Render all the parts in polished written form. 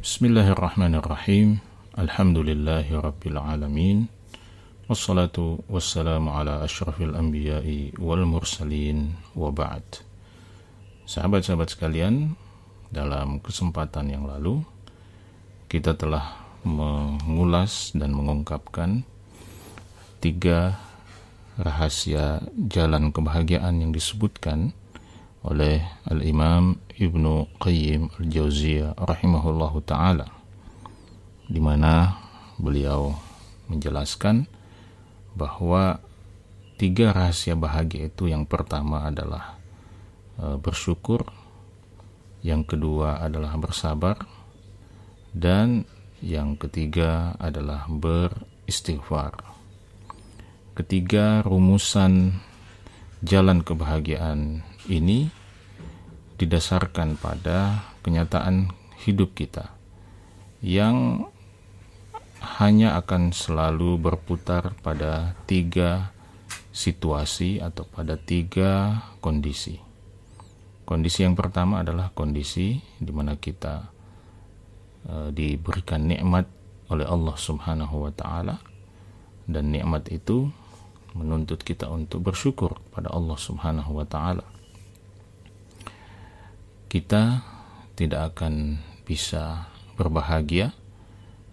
Bismillahirrahmanirrahim. Alhamdulillahi rabbil alamin. Wassalatu wassalamu ala asyrafil anbiya'i wal mursalin wa ba'd. Sahabat-sahabat sekalian, dalam kesempatan yang lalu kita telah mengulas dan mengungkapkan 3 rahasia jalan kebahagiaan yang disebutkan oleh Al-Imam Ibnu Qayyim Al-Jauziyah rahimahullahu ta'ala, di mana beliau menjelaskan bahwa 3 rahasia bahagia itu, yang pertama adalah bersyukur, yang kedua adalah bersabar, dan yang ketiga adalah beristighfar. Ketiga rumusan jalan kebahagiaan ini didasarkan pada kenyataan hidup kita yang hanya akan selalu berputar pada 3 situasi atau pada 3 kondisi. Kondisi yang pertama adalah kondisi di mana kita diberikan nikmat oleh Allah Subhanahu wa ta'ala, dan nikmat itu menuntut kita untuk bersyukur pada Allah Subhanahu wa ta'ala. Kita tidak akan bisa berbahagia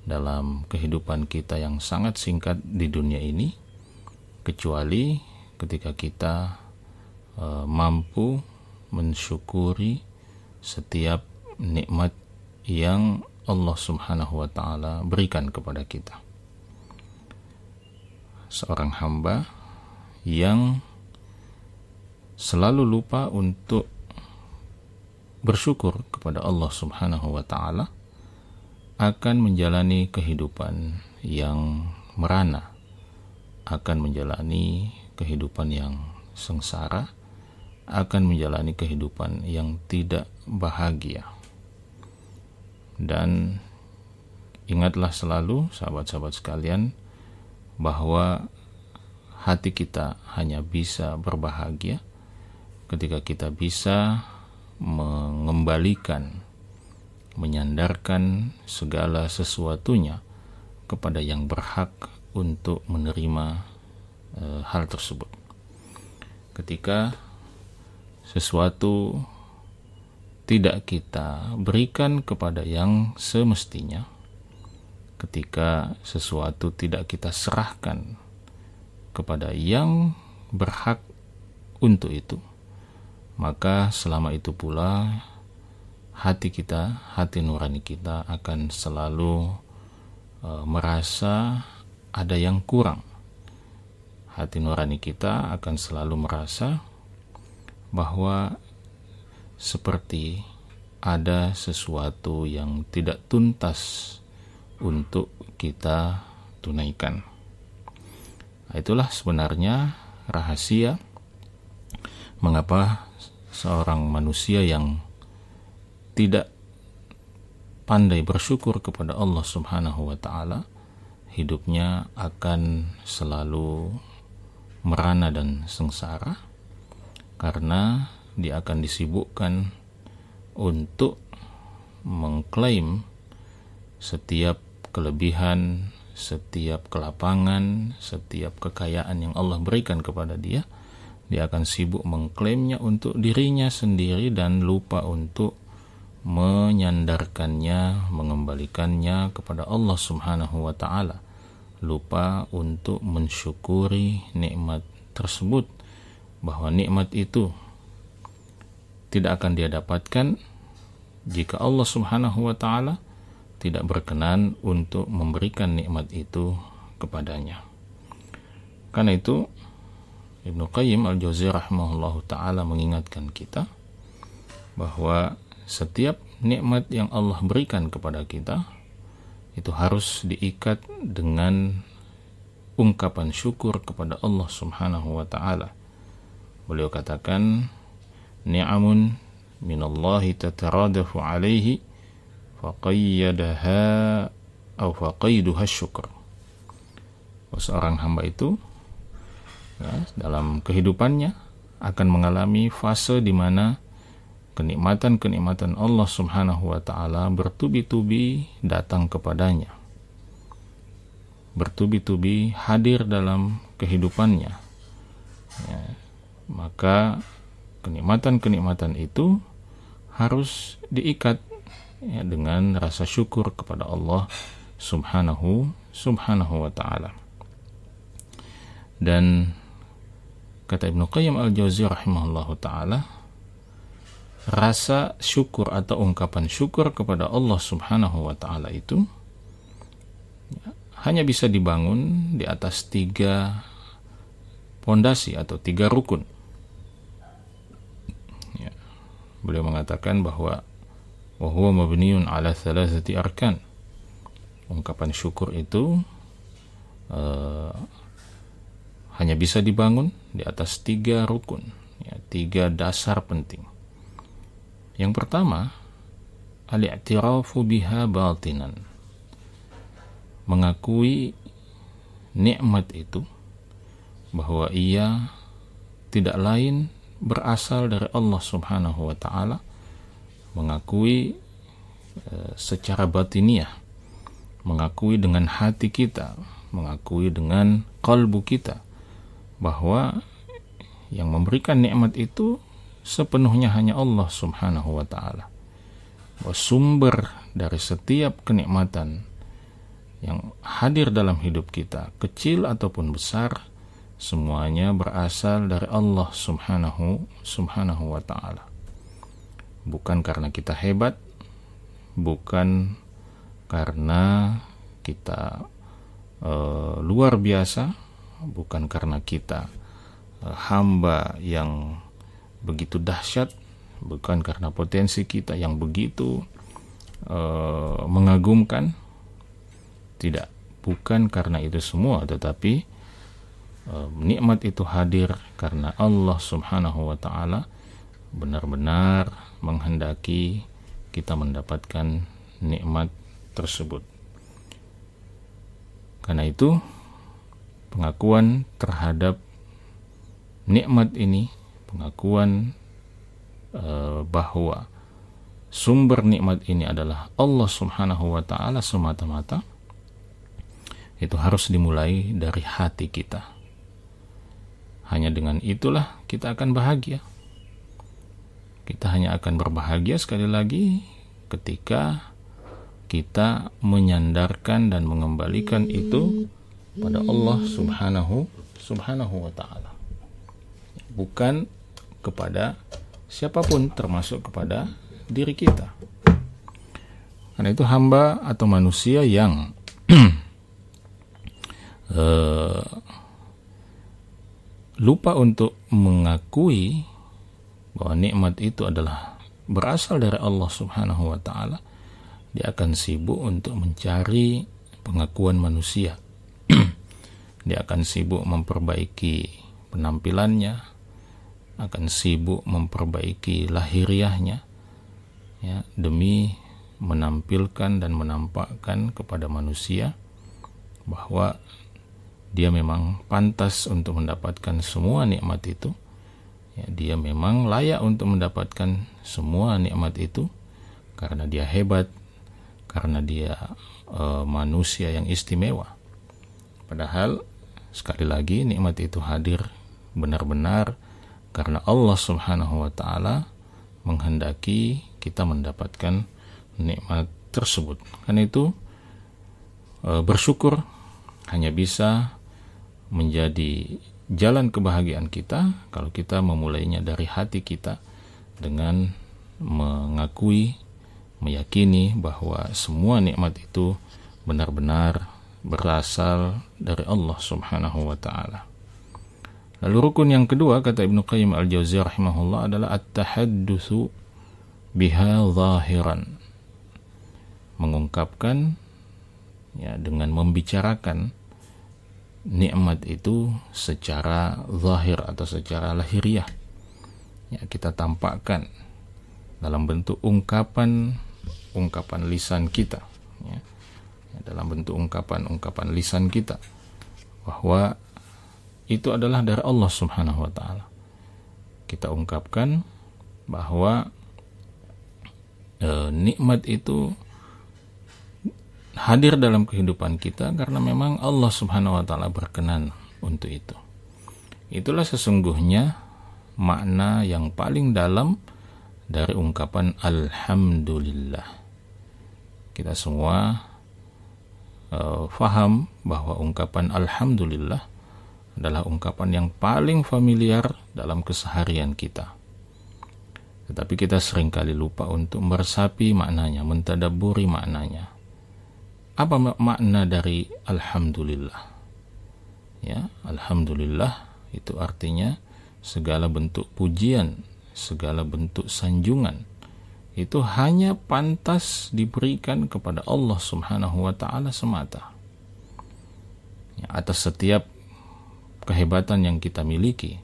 dalam kehidupan kita yang sangat singkat di dunia ini kecuali ketika kita mampu mensyukuri setiap nikmat yang Allah Subhanahu wa ta'ala berikan kepada kita. Seorang hamba yang selalu lupa untuk bersyukur kepada Allah Subhanahu wa ta'ala akan menjalani kehidupan yang merana, akan menjalani kehidupan yang sengsara, akan menjalani kehidupan yang tidak bahagia. Dan ingatlah selalu, sahabat-sahabat sekalian, bahwa hati kita hanya bisa berbahagia ketika kita bisa mengembalikan, menyandarkan segala sesuatunya kepada yang berhak untuk menerima hal tersebut. Ketika sesuatu tidak kita berikan kepada yang semestinya, ketika sesuatu tidak kita serahkan kepada yang berhak untuk itu, maka selama itu pula hati kita, hati nurani kita akan selalu merasa ada yang kurang. Hati nurani kita akan selalu merasa bahwa seperti ada sesuatu yang tidak tuntas untuk kita tunaikan. Itulah sebenarnya rahasia mengapa seorang manusia yang tidak pandai bersyukur kepada Allah Subhanahu wa ta'ala, hidupnya akan selalu merana dan sengsara, karena dia akan disibukkan untuk mengklaim setiap kelebihan, setiap kelapangan, setiap kekayaan yang Allah berikan kepada dia. Dia akan sibuk mengklaimnya untuk dirinya sendiri dan lupa untuk menyandarkannya, mengembalikannya kepada Allah Subhanahu wa ta'ala. Lupa untuk mensyukuri nikmat tersebut, bahwa nikmat itu tidak akan dia dapatkan jika Allah Subhanahu wa ta'ala tidak berkenan untuk memberikan nikmat itu kepadanya. Karena itu Ibnu Qayyim Al-Jauziyah rahimahullahu ta'ala mengingatkan kita bahwa setiap nikmat yang Allah berikan kepada kita itu harus diikat dengan ungkapan syukur kepada Allah Subhanahu wa ta'ala. Beliau katakan, ni'amun minallahi tataradafu alaihi faqayyadaha atau faqayduha syukur. Seorang hamba itu dalam kehidupannya akan mengalami fase di mana kenikmatan-kenikmatan Allah Subhanahu wa ta'ala bertubi-tubi datang kepadanya, bertubi-tubi hadir dalam kehidupannya, ya, maka kenikmatan-kenikmatan itu harus diikat, ya, dengan rasa syukur kepada Allah Subhanahu wa ta'ala. Dan kata Ibnu Qayyim al-Jauziyah rahimahullahu ta'ala, rasa syukur atau ungkapan syukur kepada Allah Subhanahu wa ta'ala itu, ya, hanya bisa dibangun di atas 3 pondasi atau 3 rukun. Ya, beliau mengatakan bahwa wa huwa mabniun ala 3 arkan. Ungkapan syukur itu hanya bisa dibangun di atas 3 rukun, ya, 3 dasar penting. Yang pertama, al-i'tirafu biha batinan, mengakui nikmat itu, bahwa ia tidak lain berasal dari Allah Subhanahu wa ta'ala, mengakui secara batiniah, mengakui dengan hati kita, mengakui dengan kalbu kita, bahwa yang memberikan nikmat itu sepenuhnya hanya Allah Subhanahu wa ta'ala, bahwa sumber dari setiap kenikmatan yang hadir dalam hidup kita, kecil ataupun besar, semuanya berasal dari Allah Subhanahu wa ta'ala. Bukan karena kita hebat, bukan karena kita luar biasa, bukan karena kita hamba yang begitu dahsyat, bukan karena potensi kita yang begitu mengagumkan. Tidak, bukan karena itu semua, tetapi nikmat itu hadir karena Allah Subhanahu wa ta'ala benar-benar menghendaki kita mendapatkan nikmat tersebut. Karena itu, pengakuan terhadap nikmat ini, pengakuan bahwa sumber nikmat ini adalah Allah Subhanahu wa ta'ala semata-mata, itu harus dimulai dari hati kita. Hanya dengan itulah kita akan bahagia. Kita hanya akan berbahagia sekali lagi ketika kita menyandarkan dan mengembalikan itu pada Allah Subhanahu wa ta'ala, bukan kepada siapapun, termasuk kepada diri kita. Karena itu hamba atau manusia yang lupa untuk mengakui bahwa nikmat itu adalah berasal dari Allah Subhanahu wa ta'ala, dia akan sibuk untuk mencari pengakuan manusia. Dia akan sibuk memperbaiki penampilannya, akan sibuk memperbaiki lahiriahnya, ya, demi menampilkan dan menampakkan kepada manusia bahwa dia memang pantas untuk mendapatkan semua nikmat itu, ya, dia memang layak untuk mendapatkan semua nikmat itu karena dia hebat, karena dia manusia yang istimewa. Padahal sekali lagi nikmat itu hadir benar-benar karena Allah Subhanahu wa ta'ala menghendaki kita mendapatkan nikmat tersebut. Karena itu bersyukur hanya bisa menjadi jalan kebahagiaan kita kalau kita memulainya dari hati kita dengan mengakui, meyakini bahwa semua nikmat itu benar-benar berasal dari Allah Subhanahu wa ta'ala. Lalu rukun yang kedua, kata Ibnu Qayyim al-Jauziyah rahimahullah, adalah at-tahaddutsu biha zahiran, mengungkapkan, ya, dengan membicarakan nikmat itu secara zahir atau secara lahiriah, ya, kita tampakkan dalam bentuk ungkapan lisan kita, ya, dalam bentuk ungkapan lisan kita bahwa itu adalah dari Allah Subhanahu wa ta'ala. Kita ungkapkan bahwa nikmat itu hadir dalam kehidupan kita karena memang Allah Subhanahu wa taala berkenan untuk itu. Itulah sesungguhnya makna yang paling dalam dari ungkapan alhamdulillah. Kita semua faham bahwa ungkapan alhamdulillah adalah ungkapan yang paling familiar dalam keseharian kita. Tetapi kita seringkali lupa untuk meresapi maknanya, mentadabburi maknanya. Apa makna dari alhamdulillah? Ya, alhamdulillah itu artinya segala bentuk pujian, segala bentuk sanjungan itu hanya pantas diberikan kepada Allah Subhanahu wa taala semata. Ya, atas setiap kehebatan yang kita miliki,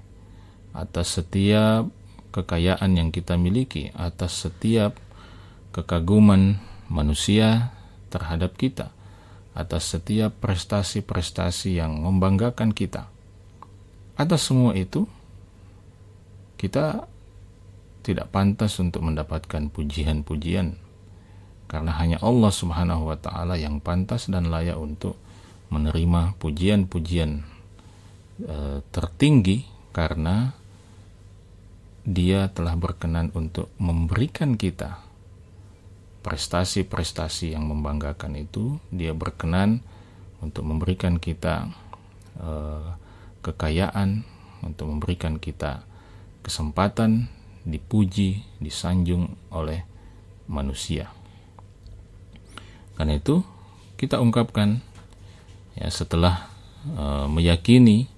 atas setiap kekayaan yang kita miliki, atas setiap kekaguman manusia terhadap kita, atas setiap prestasi-prestasi yang membanggakan kita. Atas semua itu, kita tidak pantas untuk mendapatkan pujian-pujian, karena hanya Allah Subhanahu wa taala yang pantas dan layak untuk menerima pujian-pujian tertinggi, karena Dia telah berkenan untuk memberikan kita prestasi-prestasi yang membanggakan itu. Dia berkenan untuk memberikan kita kekayaan, untuk memberikan kita kesempatan dipuji, disanjung oleh manusia. Karena itu kita ungkapkan, ya, setelah meyakini,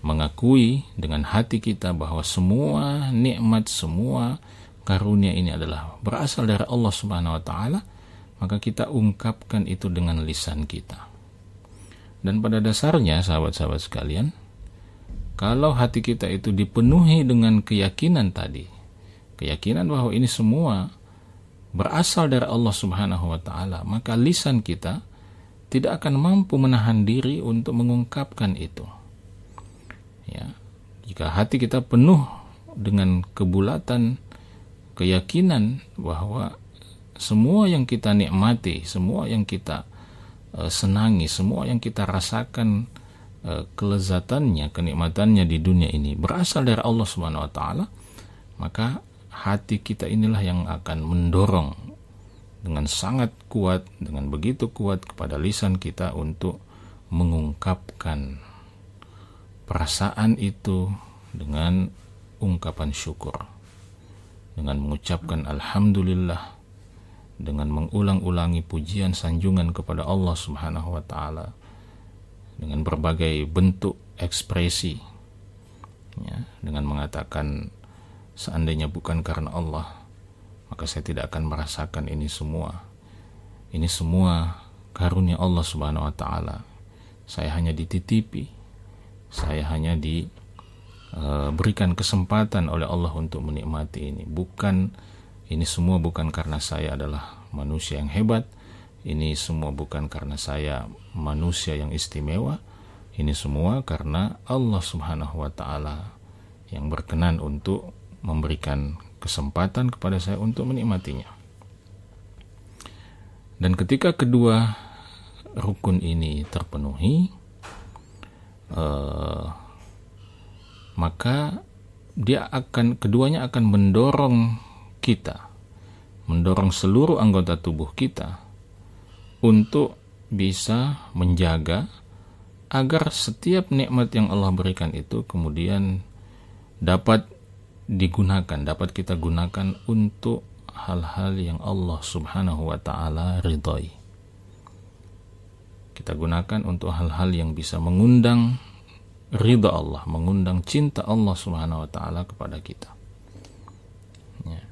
mengakui dengan hati kita bahwa semua nikmat, semua karunia ini adalah berasal dari Allah Subhanahu wa taala, maka kita ungkapkan itu dengan lisan kita. Dan pada dasarnya, sahabat-sahabat sekalian, kalau hati kita itu dipenuhi dengan keyakinan tadi, keyakinan bahwa ini semua berasal dari Allah Subhanahu wa taala, maka lisan kita tidak akan mampu menahan diri untuk mengungkapkan itu. Ya, jika hati kita penuh dengan kebulatan keyakinan bahwa semua yang kita nikmati, semua yang kita senangi, semua yang kita rasakan kelezatannya, kenikmatannya di dunia ini berasal dari Allah Subhanahu wa taala, maka hati kita inilah yang akan mendorong dengan sangat kuat, dengan begitu kuat kepada lisan kita untuk mengungkapkan perasaan itu dengan ungkapan syukur, dengan mengucapkan alhamdulillah, dengan mengulang-ulangi pujian sanjungan kepada Allah Subhanahu wa taala dengan berbagai bentuk ekspresi, ya, dengan mengatakan seandainya bukan karena Allah, maka saya tidak akan merasakan ini semua. Ini semua karunia Allah Subhanahu wa taala. Saya hanya dititipi, saya hanya diberikan kesempatan oleh Allah untuk menikmati ini. Ini semua bukan karena saya adalah manusia yang hebat. Ini semua bukan karena saya manusia yang istimewa. Ini semua karena Allah Subhanahu wa taala yang berkenan untuk memberikan kesempatan kepada saya untuk menikmatinya. Dan ketika kedua rukun ini terpenuhi, maka keduanya akan mendorong kita, mendorong seluruh anggota tubuh kita untuk bisa menjaga agar setiap nikmat yang Allah berikan itu kemudian dapat digunakan, dapat kita gunakan untuk hal-hal yang Allah Subhanahu wa taala ridhai. Kita gunakan untuk hal-hal yang bisa mengundang ridha Allah, mengundang cinta Allah Subhanahu wa taala kepada kita. Ya.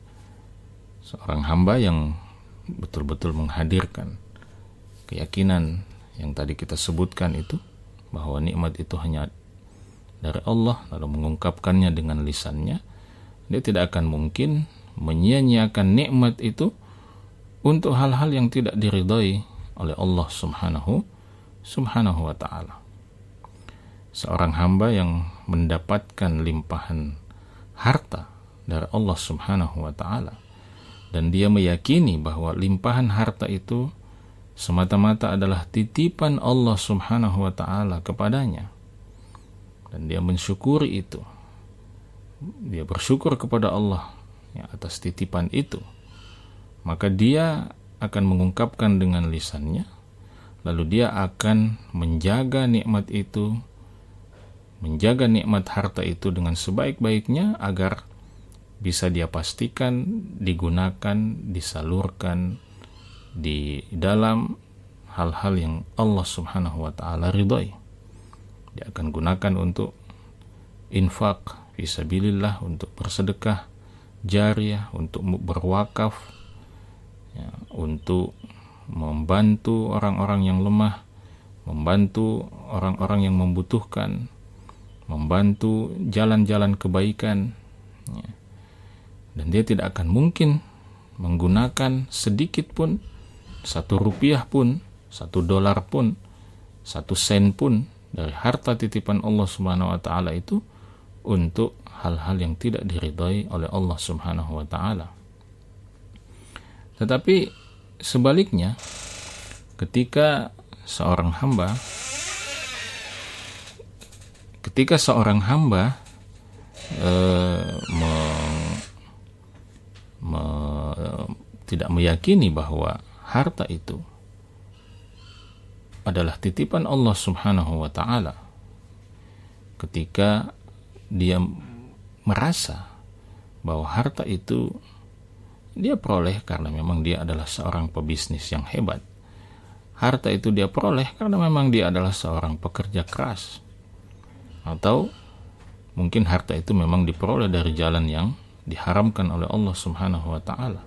Seorang hamba yang betul-betul menghadirkan keyakinan yang tadi kita sebutkan itu, bahwa nikmat itu hanya dari Allah, lalu mengungkapkannya dengan lisannya, dia tidak akan mungkin menyia-nyiakan nikmat itu untuk hal-hal yang tidak diridhai oleh Allah Subhanahu wa ta'ala. Seorang hamba yang mendapatkan limpahan harta dari Allah Subhanahu wa ta'ala, dan dia meyakini bahwa limpahan harta itu semata-mata adalah titipan Allah Subhanahu wa ta'ala kepadanya, dan dia mensyukuri itu, dia bersyukur kepada Allah atas titipan itu, maka dia akan mengungkapkan dengan lisannya, lalu dia akan menjaga nikmat itu, menjaga nikmat harta itu dengan sebaik-baiknya agar bisa dia pastikan digunakan, disalurkan di dalam hal-hal yang Allah Subhanahu wa ta'ala ridhai. Dia akan gunakan untuk infak fisabilillah, untuk bersedekah jariyah, untuk berwakaf, untuk membantu orang-orang yang lemah, membantu orang-orang yang membutuhkan, membantu jalan-jalan kebaikan, dan dia tidak akan mungkin menggunakan sedikit pun, 1 rupiah pun, 1 dolar pun, 1 sen pun dari harta titipan Allah Subhanahu wa ta'ala itu untuk hal-hal yang tidak diridhai oleh Allah Subhanahu wa ta'ala. Tetapi sebaliknya, ketika seorang hamba tidak meyakini bahwa harta itu adalah titipan Allah Subhanahu wa ta'ala, ketika dia merasa bahwa harta itu dia peroleh karena memang dia adalah seorang pebisnis yang hebat, harta itu dia peroleh karena memang dia adalah seorang pekerja keras, atau mungkin harta itu memang diperoleh dari jalan yang diharamkan oleh Allah Subhanahu wa ta'ala,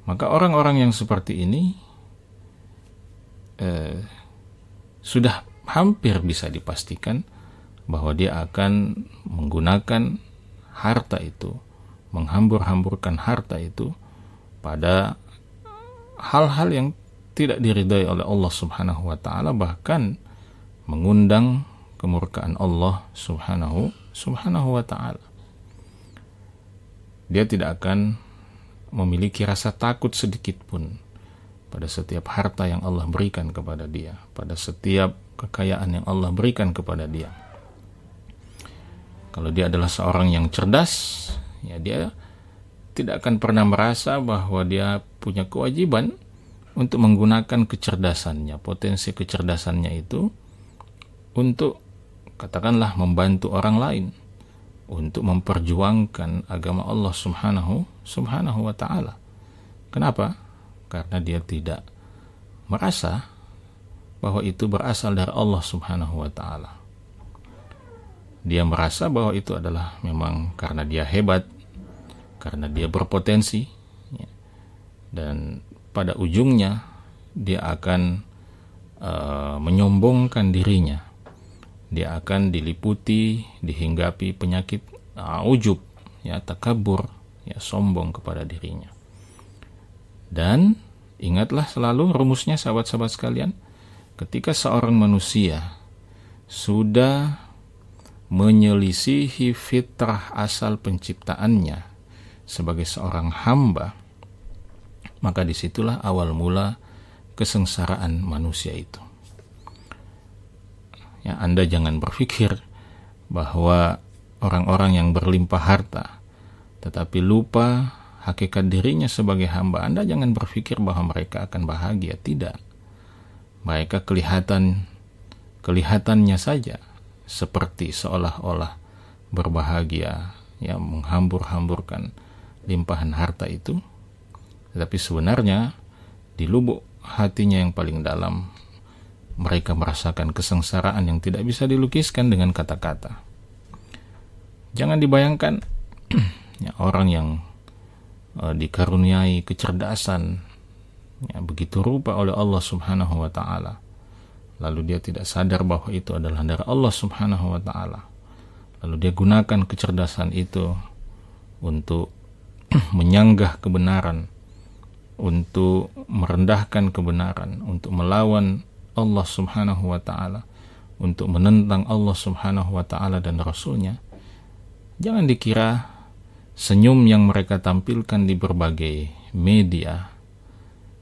maka orang-orang yang seperti ini sudah hampir bisa dipastikan bahwa dia akan menggunakan harta itu, menghambur-hamburkan harta itu pada hal-hal yang tidak diridhai oleh Allah Subhanahu wa ta'ala, bahkan mengundang kemurkaan Allah Subhanahu wa ta'ala. Dia tidak akan memiliki rasa takut sedikit pun pada setiap harta yang Allah berikan kepada dia, pada setiap kekayaan yang Allah berikan kepada dia. Kalau dia adalah seorang yang cerdas, ya dia tidak akan pernah merasa bahwa dia punya kewajiban untuk menggunakan kecerdasannya, potensi kecerdasannya itu untuk, katakanlah, membantu orang lain, untuk memperjuangkan agama Allah Subhanahu wa ta'ala. Kenapa? Karena dia tidak merasa bahwa itu berasal dari Allah Subhanahu wa ta'ala. Dia merasa bahwa itu adalah memang karena dia hebat, karena dia berpotensi, dan pada ujungnya dia akan menyombongkan dirinya. Dia akan diliputi, dihinggapi penyakit ujub, takabur, sombong kepada dirinya. Dan ingatlah selalu rumusnya, sahabat-sahabat sekalian, ketika seorang manusia sudah menyelisihi fitrah asal penciptaannya sebagai seorang hamba, maka disitulah awal mula kesengsaraan manusia itu. Anda jangan berpikir bahwa orang-orang yang berlimpah harta tetapi lupa hakikat dirinya sebagai hamba, Anda jangan berpikir bahwa mereka akan bahagia. Tidak. Mereka kelihatannya saja seperti seolah-olah berbahagia, menghambur-hamburkan limpahan harta itu, tetapi sebenarnya di lubuk hatinya yang paling dalam mereka merasakan kesengsaraan yang tidak bisa dilukiskan dengan kata-kata. Jangan dibayangkan orang yang dikaruniai kecerdasan begitu rupa oleh Allah Subhanahu wa ta'ala, lalu dia tidak sadar bahwa itu adalah dari Allah Subhanahu wa ta'ala, lalu dia gunakan kecerdasan itu untuk menyanggah kebenaran, untuk merendahkan kebenaran, untuk melawan Allah Subhanahu wa ta'ala, untuk menentang Allah Subhanahu wa ta'ala dan Rasulnya. Jangan dikira senyum yang mereka tampilkan di berbagai media,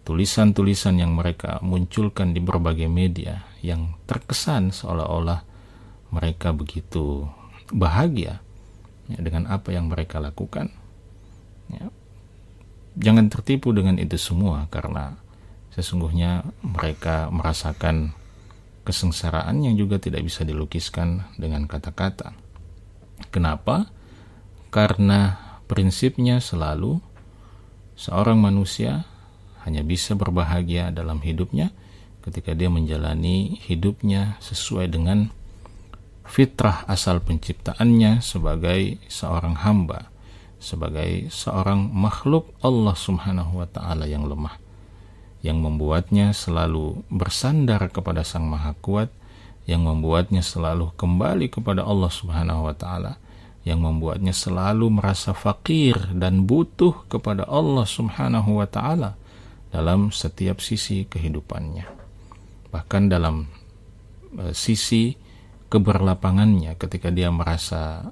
tulisan-tulisan yang mereka munculkan di berbagai media yang terkesan seolah-olah mereka begitu bahagia dengan apa yang mereka lakukan. Jangan tertipu dengan itu semua, karena sesungguhnya mereka merasakan kesengsaraan yang juga tidak bisa dilukiskan dengan kata-kata. Kenapa? Karena prinsipnya selalu seorang manusia hanya bisa berbahagia dalam hidupnya ketika dia menjalani hidupnya sesuai dengan fitrah asal penciptaannya sebagai seorang hamba, sebagai seorang makhluk Allah Subhanahu wa ta'ala yang lemah, yang membuatnya selalu bersandar kepada Sang Maha Kuat, yang membuatnya selalu kembali kepada Allah Subhanahu wa ta'ala, yang membuatnya selalu merasa fakir dan butuh kepada Allah Subhanahu wa ta'ala dalam setiap sisi kehidupannya. Bahkan dalam sisi keberlapangannya, ketika dia merasa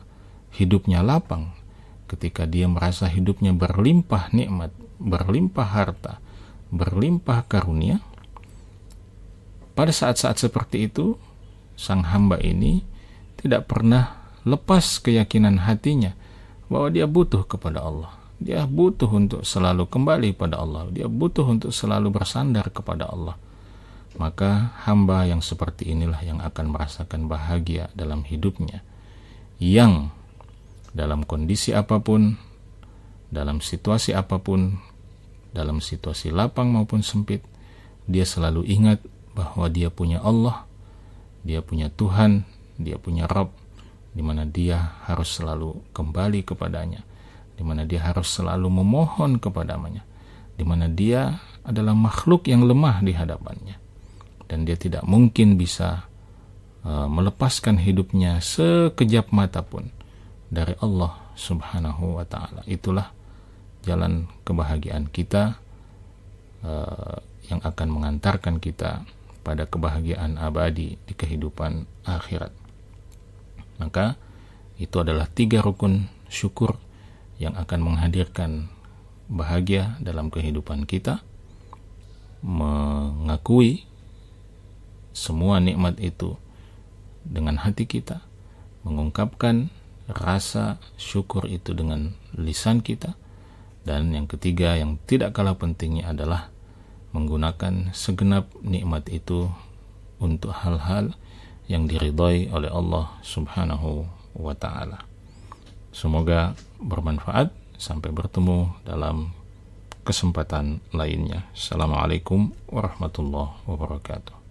hidupnya lapang, ketika dia merasa hidupnya berlimpah nikmat, berlimpah harta, berlimpah karunia, pada saat-saat seperti itu sang hamba ini tidak pernah lepas keyakinan hatinya bahwa dia butuh kepada Allah. Dia butuh untuk selalu kembali pada Allah. Dia butuh untuk selalu bersandar kepada Allah. Maka hamba yang seperti inilah yang akan merasakan bahagia dalam hidupnya, yang dalam kondisi apapun, dalam situasi apapun, dalam situasi lapang maupun sempit, dia selalu ingat bahwa dia punya Allah, dia punya Tuhan, dia punya Rabb, di mana dia harus selalu kembali kepadanya, di mana dia harus selalu memohon kepadanya, di mana dia adalah makhluk yang lemah di hadapannya, dan dia tidak mungkin bisa melepaskan hidupnya sekejap mata pun dari Allah Subhanahu wa ta'ala. Itulah jalan kebahagiaan kita yang akan mengantarkan kita pada kebahagiaan abadi di kehidupan akhirat. Maka itu adalah 3 rukun syukur yang akan menghadirkan bahagia dalam kehidupan kita. Mengakui semua nikmat itu dengan hati kita, mengungkapkan rasa syukur itu dengan lisan kita, dan yang ketiga yang tidak kalah pentingnya adalah menggunakan segenap nikmat itu untuk hal-hal yang diridhai oleh Allah Subhanahu wa ta'ala. Semoga bermanfaat. Sampai bertemu dalam kesempatan lainnya. Assalamualaikum warahmatullahi wabarakatuh.